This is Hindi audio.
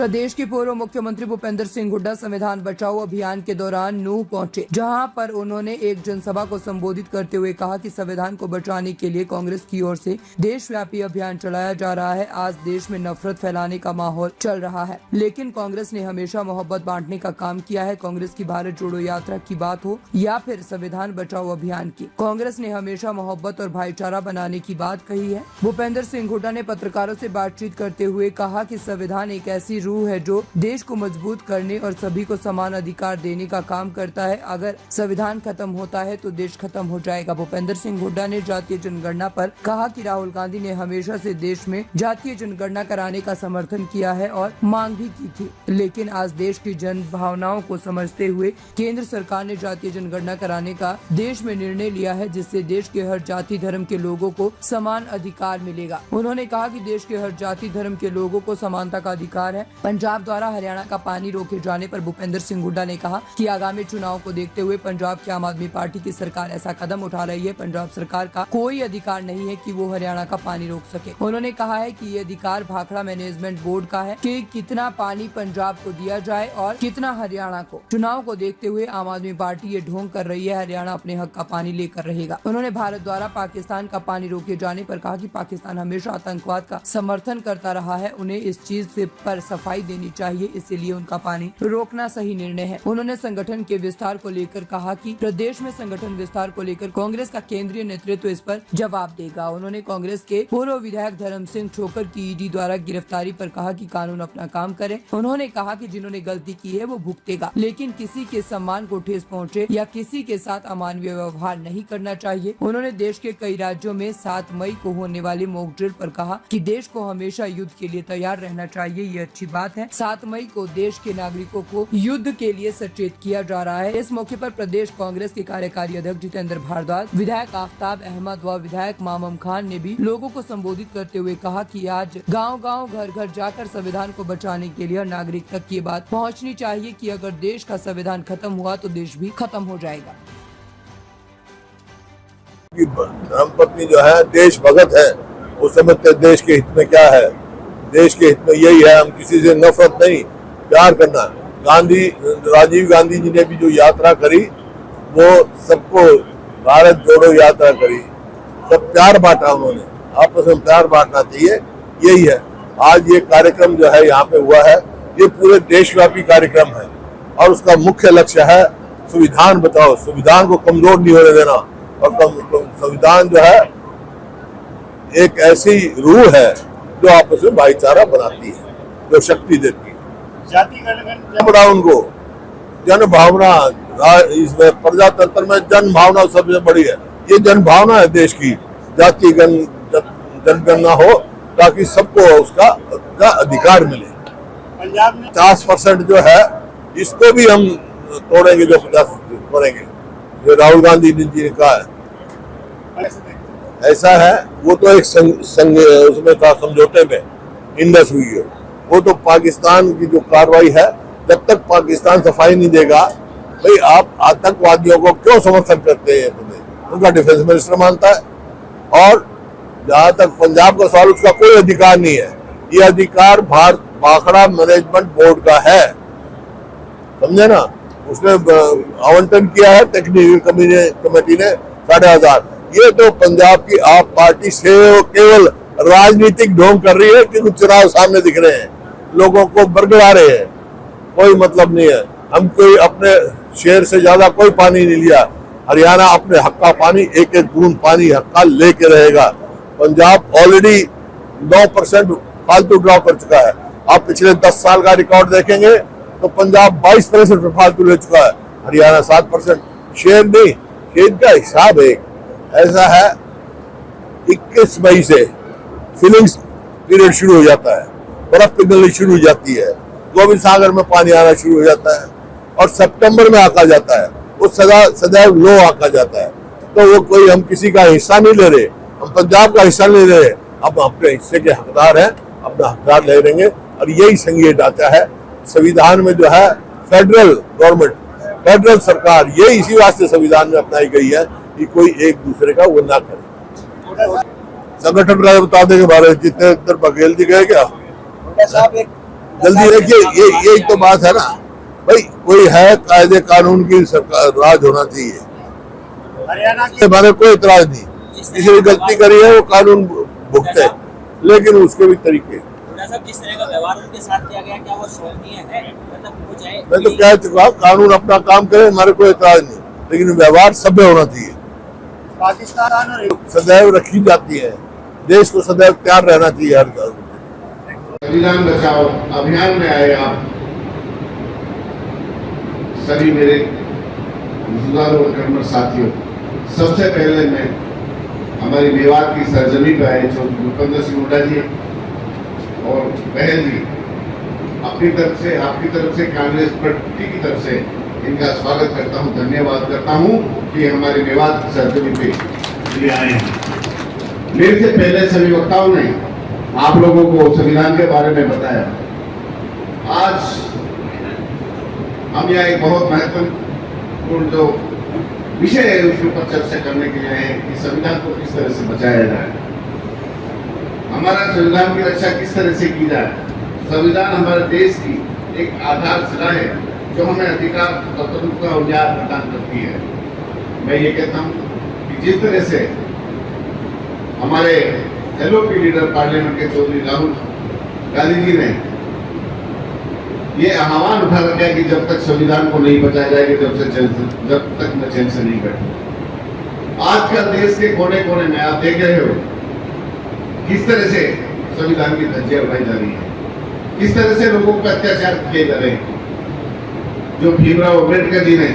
प्रदेश के पूर्व मुख्यमंत्री भूपेंद्र सिंह हुड्डा संविधान बचाओ अभियान के दौरान नूंह पहुंचे, जहां पर उन्होंने एक जनसभा को संबोधित करते हुए कहा कि संविधान को बचाने के लिए कांग्रेस की ओर से देशव्यापी अभियान चलाया जा रहा है। आज देश में नफरत फैलाने का माहौल चल रहा है, लेकिन कांग्रेस ने हमेशा मोहब्बत बांटने का काम किया है। कांग्रेस की भारत जोड़ो यात्रा की बात हो या फिर संविधान बचाओ अभियान की, कांग्रेस ने हमेशा मोहब्बत और भाईचारा बनाने की बात कही है। भूपेंद्र सिंह हुड्डा ने पत्रकारों से बातचीत करते हुए कहा कि संविधान एक ऐसी रूह है जो देश को मजबूत करने और सभी को समान अधिकार देने का काम करता है। अगर संविधान खत्म होता है तो देश खत्म हो जाएगा। भूपेंद्र सिंह हुड्डा ने जातीय जनगणना पर कहा कि राहुल गांधी ने हमेशा से देश में जातीय जनगणना कराने का समर्थन किया है और मांग भी की थी, लेकिन आज देश की जन भावनाओं को समझते हुए केंद्र सरकार ने जातीय जनगणना कराने का देश में निर्णय लिया है, जिससे देश के हर जाति धर्म के लोगों को समान अधिकार मिलेगा। उन्होंने कहा कि देश के हर जाति धर्म के लोगों को समानता का अधिकार है। पंजाब द्वारा हरियाणा का पानी रोके जाने पर भूपेंद्र सिंह हुड्डा ने कहा कि आगामी चुनाव को देखते हुए पंजाब की आम आदमी पार्टी की सरकार ऐसा कदम उठा रही है। पंजाब सरकार का कोई अधिकार नहीं है कि वो हरियाणा का पानी रोक सके। उन्होंने कहा है कि ये अधिकार भाखड़ा मैनेजमेंट बोर्ड का है कि कितना पानी पंजाब को दिया जाए और कितना हरियाणा को। चुनाव को देखते हुए आम आदमी पार्टी ये ढोंग कर रही है, हरियाणा अपने हक का पानी लेकर रहेगा। उन्होंने भारत द्वारा पाकिस्तान का पानी रोके जाने पर कहा कि पाकिस्तान हमेशा आतंकवाद का समर्थन करता रहा है, उन्हें इस चीज से पर सफाई देनी चाहिए, इसीलिए उनका पानी रोकना सही निर्णय है। उन्होंने संगठन के विस्तार को लेकर कहा कि प्रदेश में संगठन विस्तार को लेकर कांग्रेस का केंद्रीय नेतृत्व इस पर जवाब देगा। उन्होंने कांग्रेस के पूर्व विधायक धर्म सिंह छोकर की ईडी द्वारा गिरफ्तारी पर कहा कि कानून अपना काम करे। उन्होंने कहा कि जिन्होंने गलती की है वो भुगतेगा, लेकिन किसी के सम्मान को ठेस पहुँचे या किसी के साथ अमानवीय व्यवहार नहीं करना चाहिए। उन्होंने देश के कई राज्यों में 7 मई को होने वाली मॉक ड्रिल पर कहा कि देश को हमेशा युद्ध के लिए तैयार रहना चाहिए। ये अच्छी बात है। 7 मई को देश के नागरिकों को युद्ध के लिए सचेत किया जा रहा है। इस मौके पर प्रदेश कांग्रेस के कार्यकारी अध्यक्ष जितेंद्र भारद्वाज, विधायक आफ्ताब अहमद व विधायक मामम खान ने भी लोगों को संबोधित करते हुए कहा कि आज गांव-गांव, घर-घर जाकर संविधान को बचाने के लिए नागरिक तक ये बात पहुंचनी चाहिए कि अगर देश का संविधान खत्म हुआ तो देश भी खत्म हो जाएगा। धर्मपत्नी जो है देश भगत है, वो समझते देश के हित में क्या है। देश के हित में यही है, हम किसी से नफरत नहीं, प्यार करना। राजीव गांधी जी ने भी जो यात्रा करी वो सबको भारत जोड़ो यात्रा करी, सब प्यार बांटा उन्होंने, आपस में प्यार बांटना चाहिए, यही है। आज ये कार्यक्रम जो है यहाँ पे हुआ है, ये पूरे देशव्यापी कार्यक्रम है और उसका मुख्य लक्ष्य है संविधान बचाओ, संविधान को कमजोर नहीं होने देना। और संविधान जो है एक ऐसी रूह है जो आपस में भाईचारा बनाती है, जो शक्ति देती है। बड़ा उनको जन भावना, इसमें प्रजातंत्र में जन भावना सबसे बड़ी है। ये जन भावना है देश की, जातीय जनगणना हो ताकि सबको उसका अधिकार मिले। पंजाब में 50% जो है इसको भी हम तोड़ेंगे, जो 50 तोड़ेंगे, जो राहुल गांधी जी ने कहा है। ऐसा है, वो तो एक उसमें था, समझौते में इंडस हुई है। वो तो पाकिस्तान की जो कार्रवाई है, जब तक पाकिस्तान सफाई नहीं देगा, भाई आप आतंकवादियों को क्यों समर्थन करते हैं, उनका डिफेंस मिनिस्टर मानता है। और जहां तक पंजाब का सवाल, उसका कोई अधिकार नहीं है। ये अधिकार भारत भाखड़ा मैनेजमेंट बोर्ड का है, समझे ना। उसने आवंटन किया है टेक्निकल कमेटी ने 15,500। ये तो पंजाब की आप पार्टी से केवल राजनीतिक ढोंग कर रही है कि चुनाव सामने दिख रहे हैं, लोगों को बरगला रहे हैं, कोई मतलब नहीं है। हम कोई अपने शेर से ज्यादा कोई पानी नहीं लिया। हरियाणा अपने हक का पानी, एक एक बूंद पानी हक का लेके रहेगा। पंजाब ऑलरेडी 9% फालतू ड्रॉ कर चुका है। आप पिछले 10 साल का रिकॉर्ड देखेंगे तो पंजाब 22% फालतू ले चुका है, हरियाणा 7%। शेर नहीं, शेर का हिसाब ऐसा है, 21 मई से फिलिंग्स पीरियड शुरू हो जाता है, बर्फ पिघलनी शुरू हो जाती है, गोविंद सागर में पानी आना शुरू हो जाता है और सितंबर में आका जाता है, वो सदैव लो आका जाता है। तो वो कोई, हम किसी का हिस्सा नहीं ले रहे, हम पंजाब का हिस्सा नहीं ले रहे, अब अपने हिस्से के हकदार हैं, अपना हकदार ले लेंगे। और यही संघीय ढांचा है संविधान में, जो है फेडरल गवर्नमेंट, फेडरल सरकार, ये इसी वास्ते संविधान में अपनाई गई है कि कोई एक दूसरे का वो ना करे। संगठन राय बता दें के बारे में, जितने इधर बघेल जी गए क्या? साहब, एक जल्दी देखिए, ये तो बात है ना भाई, कोई है कायदे कानून की सरकार, राज होना चाहिए। हरियाणा के हमारे कोई इतराज नहीं, किसी ने गलती करी है वो कानून भुगते, लेकिन उसके भी तरीके। साहब जिस तरह का व्यवहार उनके साथ किया गया, क्या वो शोभनीय है? मतलब हो जाए, मैं तो कह चुका, कानून अपना काम करे, हमारे कोई इतराज नहीं, लेकिन व्यवहार सभ्य होना चाहिए। पाकिस्तान और सदैव रखी जाती है, देश को सदैव तैयार रहना चाहिए हर काम। संविधान बचाओ अभियान में आए आप सभी मेरे जुगारू और कर्मठ साथियों, सबसे पहले मैं हमारी मेवात की सरजमी पे आए चौधरी भूपेंद्र सिंह हुड्डा जी और बहन जी, अपनी तरफ से, आपकी तरफ से, कांग्रेस पार्टी की तरफ से इनका स्वागत करता हूं, धन्यवाद करता हूं कि हमारे मेवात की सरजमी पे ये आए हैं। मेरे से पहले सभी वक्ताओं ने आप लोगों को संविधान के बारे में बताया। आज हम यहाँ एक बहुत महत्वपूर्ण जो विषय है उसके ऊपर चर्चा करने के लिए आए हैं कि संविधान को किस तरह से बचाया जाए, हमारा संविधान की रक्षा किस तरह से की जाए। संविधान हमारे देश की एक आधारशिला है जो हमें अधिकार, स्वतंत्रता और न्याय प्रदान करती है। मैं ये कहता हूँ कि जिस तरह से हमारे एलओपी लीडर पार्लियामेंट के चौधरी राहुल गांधी जी ने ये आह्वान उठा रखा है कि जब तक संविधान को नहीं बचाया जाएगा जब तक मैं चैन से नहीं बैठूं। आज का देश के कोने कोने में आप देख रहे हो किस तरह से संविधान की धज्जियां उड़ाई जा रही है, किस तरह से लोगों पर अत्याचार किए जा रहे हैं। जो भीमराव अम्बेडकर जी ने